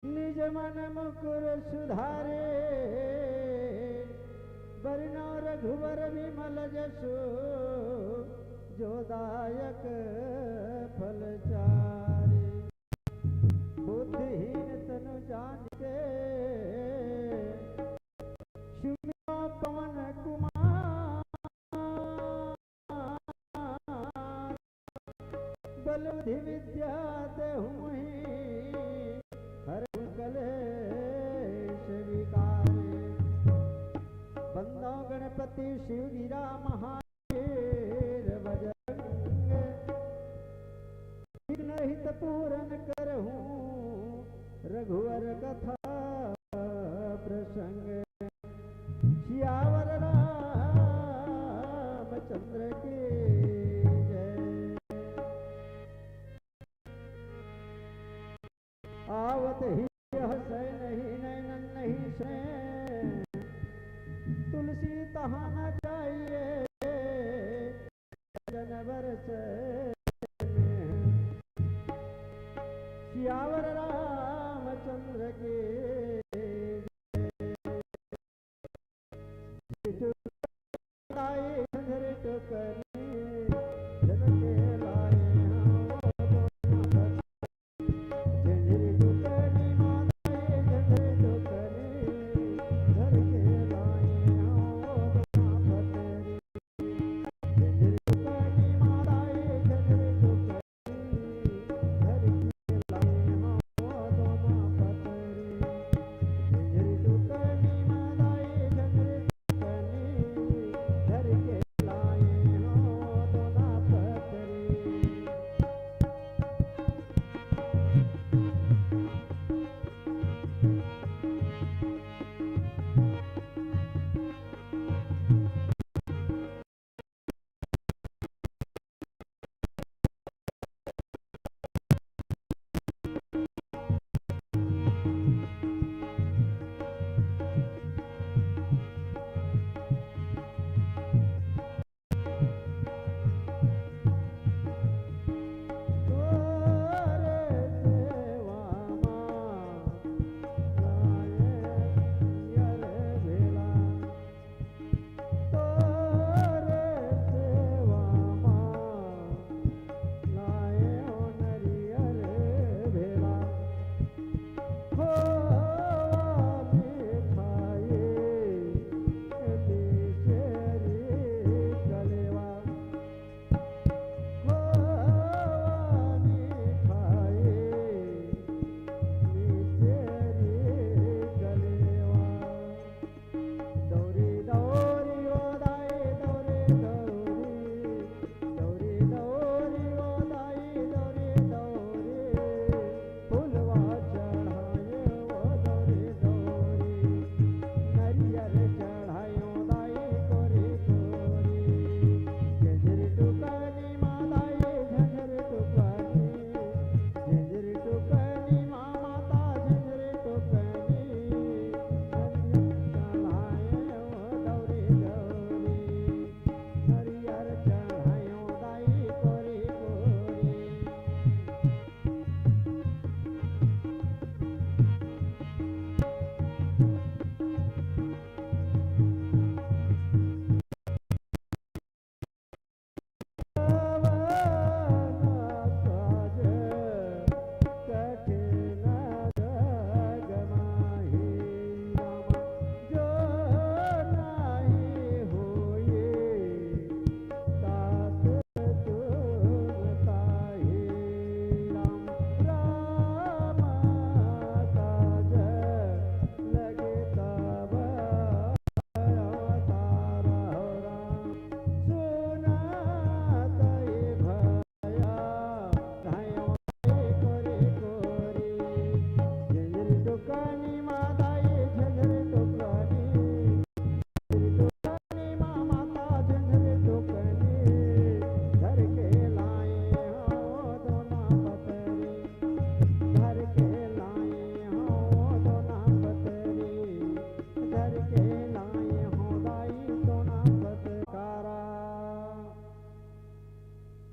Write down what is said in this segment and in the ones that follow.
निज मन मुकुर सुधारे बरनो रघुवर विमल जसु जो दायक फल चारे। बुद्धिहीन तनु जानिके सुमिरो पवन कुमार। बल बुद्धि विद्या देहु मोहि हरहु कलेश विकारे। बंदो गणपति शिव गिरा महावीर बजरंग विघ्न हित पूरन करहूँ रघुवर कथा प्रसंग। सियावर रामचंद्र की जय। आवत ही हसै नहीं नैनन नहीं से तुलसी तहाँ न चाहिए जन बरस सियावर रामचंद्र के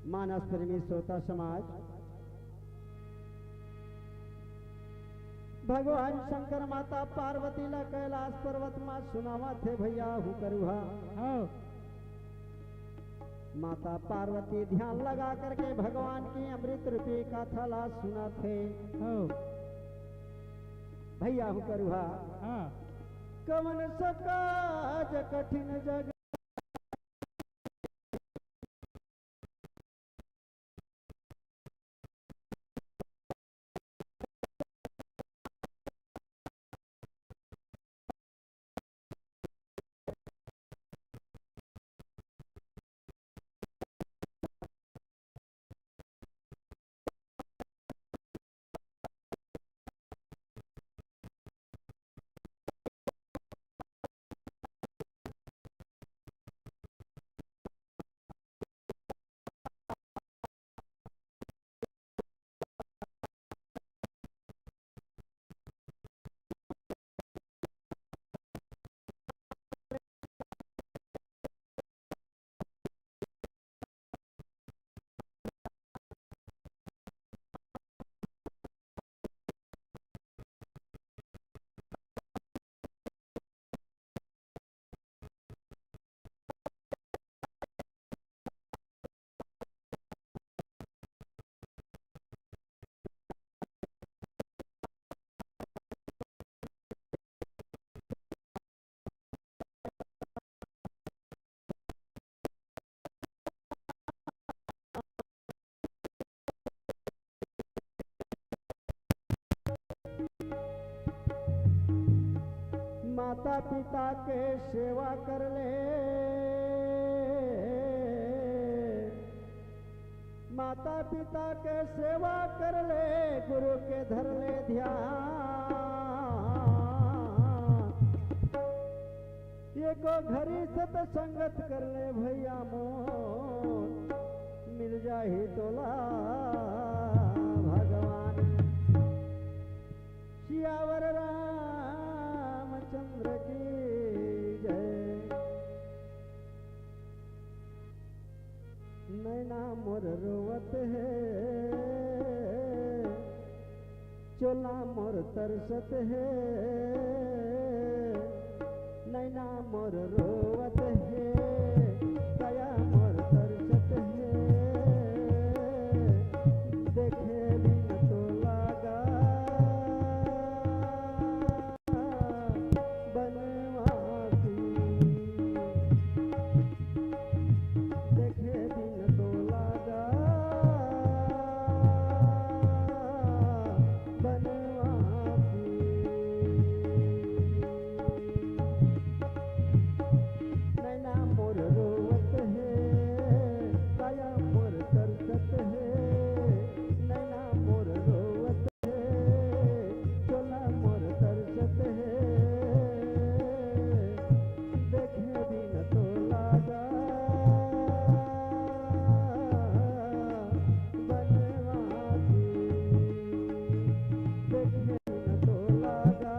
मानस प्रेमी श्रोता समाज, भगवान शंकर माता पार्वती ला कैलाश पर्वत में सुनावा थे भैया हूँ करुहा। माता पार्वती ध्यान लगा करके भगवान की अमृत रूपी कथा ला सुना थे भैया हूँ करुहा। कवन सकाज कठिन जग माता पिता के सेवा कर ले, माता पिता के सेवा कर ले, गुरु के धर ले ध्यान। ये को घरी सतसंगत कर ले भैया मोर, मिल जाही तोला भगवान। सियावर रामचंद्र की जय। नैना मोर रोवत है, चोला मोर तरसत है। नैना मोर रोवत है, दया मोर तरसत है। देखे बिन तो लागा बनवासी। देखे बिन तो लागा बनवासी। नैना मोर रोवत है, दया मोर तरसत है। नैना मोर रोवत है, चोला मोर तरसत है। देखे बिन तो लागा बनवासी। देखे बिन तो लागा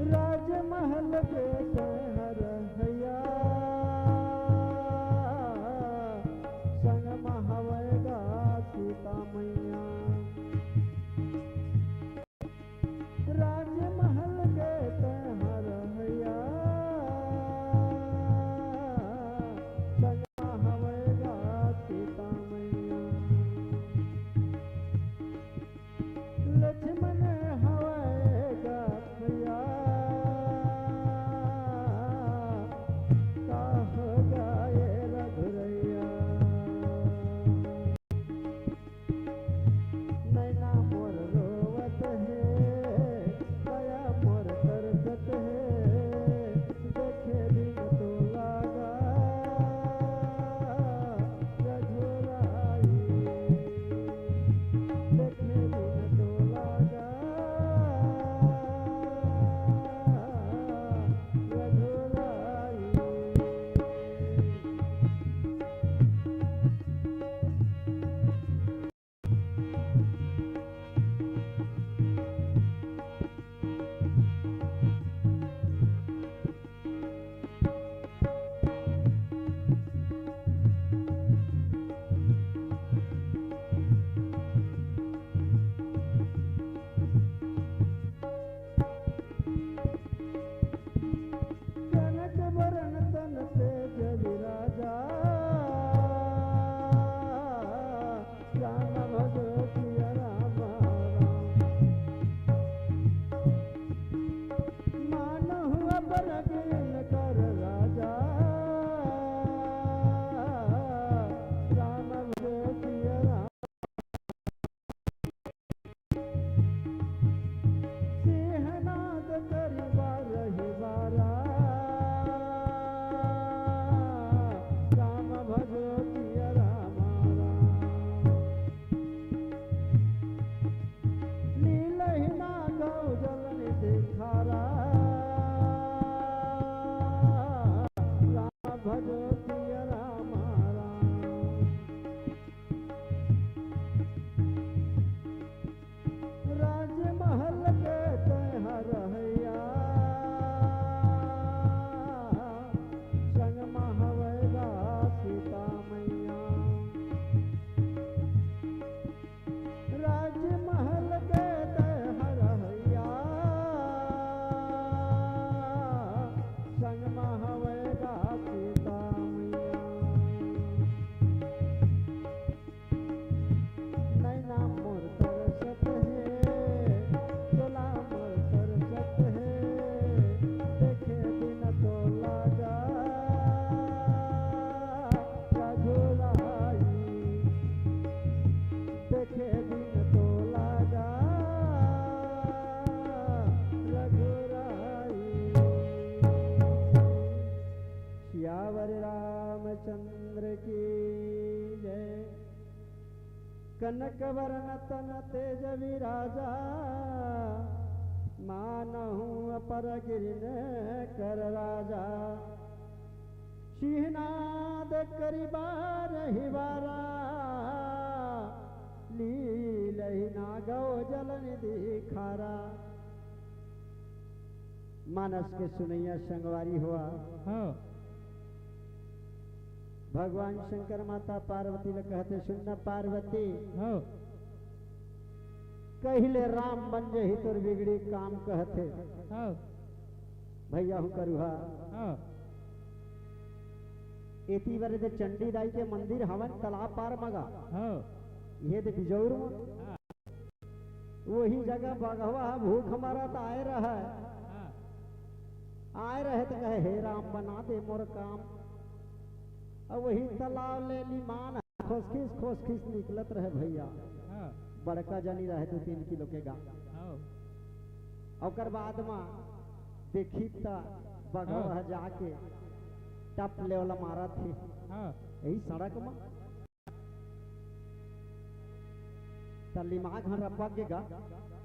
राजमहल के शहर हैया, संग महवेगा सीता मैया। राजमहल के शहर हैया, संग महवेगा सीता मैया। लक्ष्मण हवेगा भैया, कनक वरण तन तेज विराजा, मानहु अपर गिरन कर राजा। सिंहनाद करिबार हिवारा, लीलहि नागौ जल निधि खारा। मानस के सुनैया संगवारी हुआ। हाँ। भगवान शंकर माता पार्वती ने कहते, सुनना पार्वती, हाँ। कहिले राम बन जही तोर बिगड़ी काम कहते। हाँ। भैया हूँ करुहा। हाँ। एती बारे दे चंडी दाई के मंदिर हवन तालाब पार मगा। हाँ। ये दे बिजौर हाँ। वही जगह बगवा भूख हमारा तो आए रहा है। हाँ। आए रहे तो कहे, हे राम बना दे मोर काम। और वही तालाब ले लीमान खोसखिस निकलत रहे भैया। हाँ। बड़का जानी रहे 2-3 किलो के गा। हाँ। और बाद में देखी तो बगवा जाके टप ले वाला मारा थी। हाँ। यही सड़क में तलीमाग रपा के गा।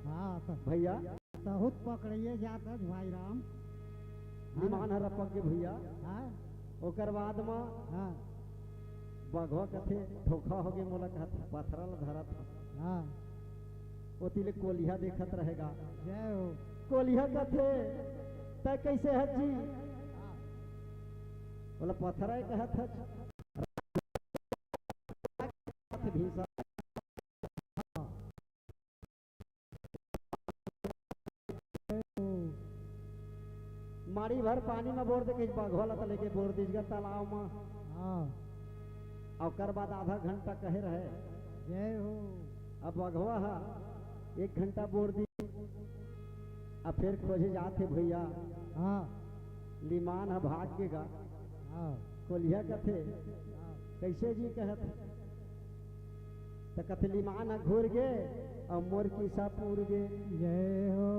हाँ। भैया बहुत पकड़िए जाता भाई राम। लिमान रपा के भैया। हाँ। ओकर बाद में हाँ। बघवा कथे धोखा हो गए, मोला कहता पथरल धरा था। हाँ। वो तिले कोलिया देखत रहेगा। जय हो। कोलिया कथे तय कैसे है जी? बोला पथरा कहत है भीसा। माड़ी भर पानी में बोर दे के बघवा तो लेके बोर दीजगा तालाब में। हाँ। और बाद आधा घंटा कहे रहे। जय हो। अब बघवा 1 घंटा बोर दी। अब फिर खोजे जाते भैया। हाँ। लिमान भाग के गा। हाँ। कोलिया कथे कैसे जी कहत तो कथे लिमान घूर गे और मोर की सा पूर गे। जय हो।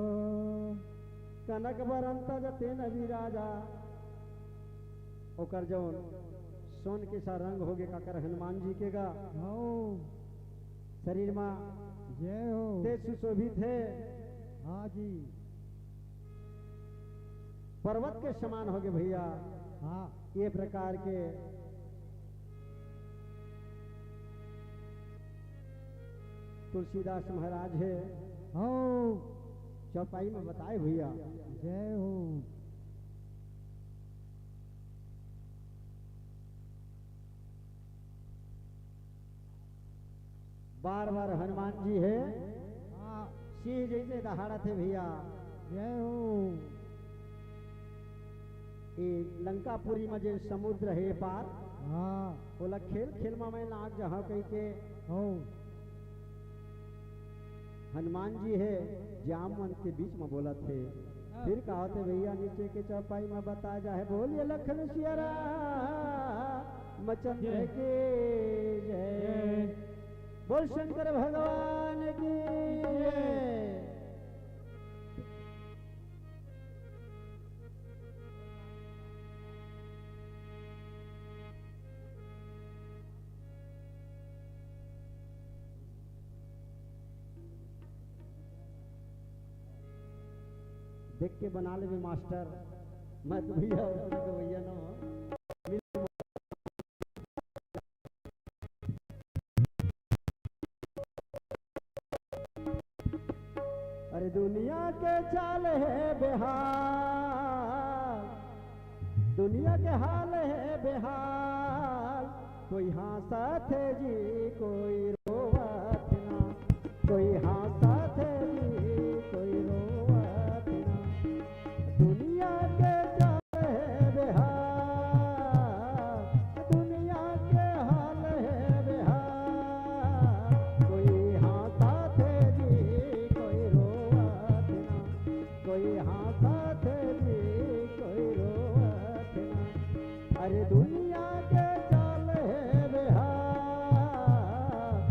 कनक बरंता जते नबी राजा, ओकर जौन सोन के सा रंग हो गे काकर हनुमान जी के गा। शरीर में जय हो। तेज सुशोभित है। हाँ जी। पर्वत के समान हो गए भैया। हाँ। ये प्रकार के तुलसीदास महाराज है। हो। चौपाई में बताए भैया। जय हो। बार बार हनुमान जी है। हाँ। सिंह जैसे दहाड़ा थे भैया। जय हो। ये लंकापुरी में जो समुद्र है पार। हाँ। बोला खेल में मैं नाग जहाँ कहीं के हो। हनुमान जी है जामवन के बीच में बोला थे। फिर कहा थे भैया नीचे के चौपाई में बताया जाए, बोलिए लखन सियरा मचंद्र के जय, बोल शंकर भगवान की जय। देख के बना ले मास्टर, मैं तो भैया भैया ना अरे दुनिया के चाल है बेहाल, दुनिया के हाल है बेहाल, कोई हंसत है जी कोई रोवत ना, कोई हंसत है जी कोई रोवत ना। दुनिया के चाल है बेहाल, दुनिया के हाल है बेहाल, कोई हंसत है जी कोई रोवत ना, कोई हंसत है जी कोई रोवत ना। अरे दुनिया के चाल है बेहाल,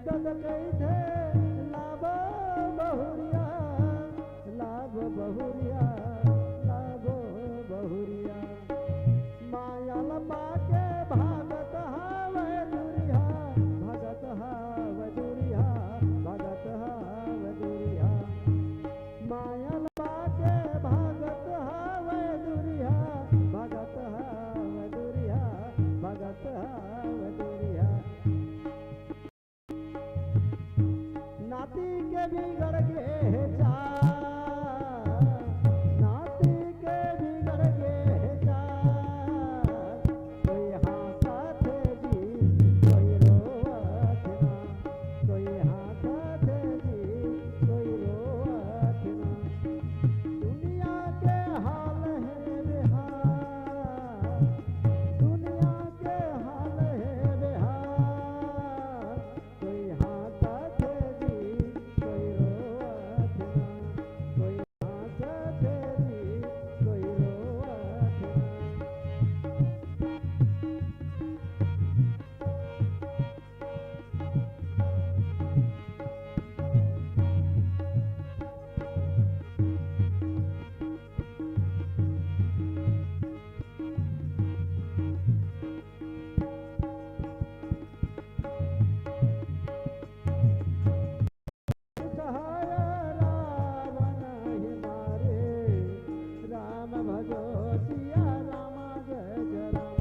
दद कई थे लाभ बहुरिया, लाभ बहुरिया, लाभ बहुरिया। माया लपा के भागत हावे दुरिया, भगत हावे दुरिया, भगत हावे दुरिया। माया लपा के भागत हावे दुरिया, भगत हावे दुरिया, भगत हावे दुरिया। नाती के बिगड़ गे चार, नाती के बिगड़ गे चार। कोई हंसत जी कोई रोवत ना, कोई हंसत जी कोई रोवत ना। दुनिया के हाल है बेहाल, दुनिया के हाल है बेहाल। कोई हंसत जी कोई रोवत ना, कोई हंसत जी कोई रोवत ना। सहाय रावण ही मारे, राम भजो सिया राम जय जय राम।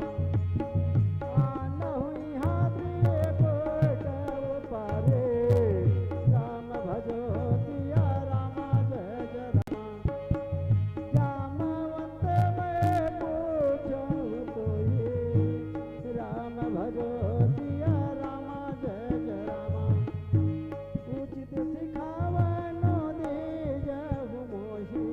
आनहु यहाँ त्रिकोट उपारे, राम भजो सिया राम जय जय राम। जामवंत मैं पूछूं तोहि, राम भजो सिया राम जय जय राम। उचित सिखावनो दीजहु मोहि,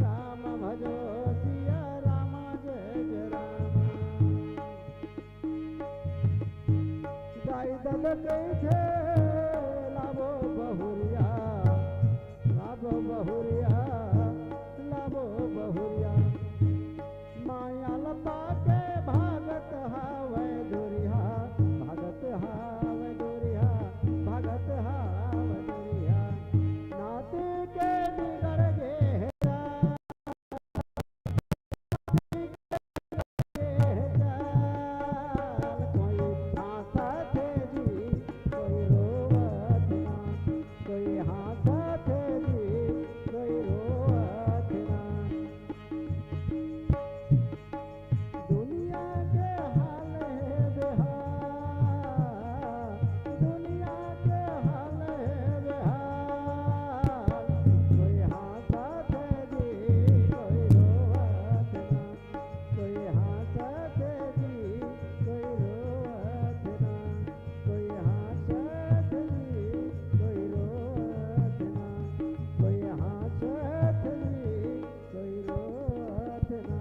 राम भजो सिया राम जय जय राम। दाई दद कई थे लाभो बहुरिया, लाभो बहुरिया, लाभो बहुरिया। माया लपा के भागत हावे दुरिया, भागत हावे दुरिया, भागत हावे दुरिया। नाती के बिगड़ गे चार, कोई हंसत जी कोई रोवत ना, कोई हंसत जी कोई रोवत ना। दुनिया के हाल है बेहाल, दुनिया के हाल है बेहाल। कोई हंसत जी कोई रोवत ना, कोई हंसत जी कोई रोवत ना, कोई हंसत जी कोई रोवत ना, कोई हंसत जी कोई रोवत ना।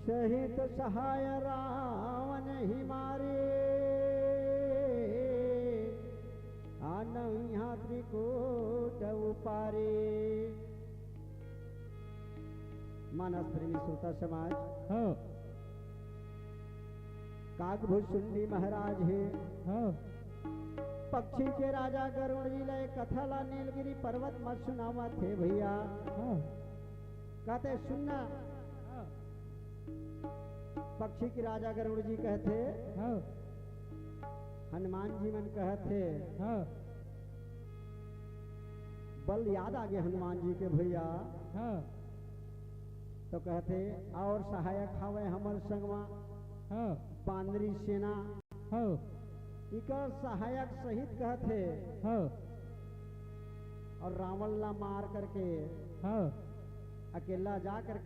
शहीद सहाय रावण ही मारे, आनहु यहाँ त्रिकूट उपारे। मानस प्रेमी श्रोता समाज, हाँ काकभूषुंडी महाराज है, हाँ पक्षी के राजा गरुड़ जी लय कथला नीलगिरी पर्वत मत सुनावा थे भैया। हाँ कहते सुनना, हाँ पक्षी के राजा गरुड़ जी कहते, हाँ हनुमान जी मन कहते, हाँ बल याद आ गए हनुमान जी के भैया। हाँ तो कहते और सहायक हवे हमर संगवा हाँ बानरी सेना, हाँ इकर सहायक सहित कहते। हाँ और रावण ला मार करके हाँ अकेला जा करके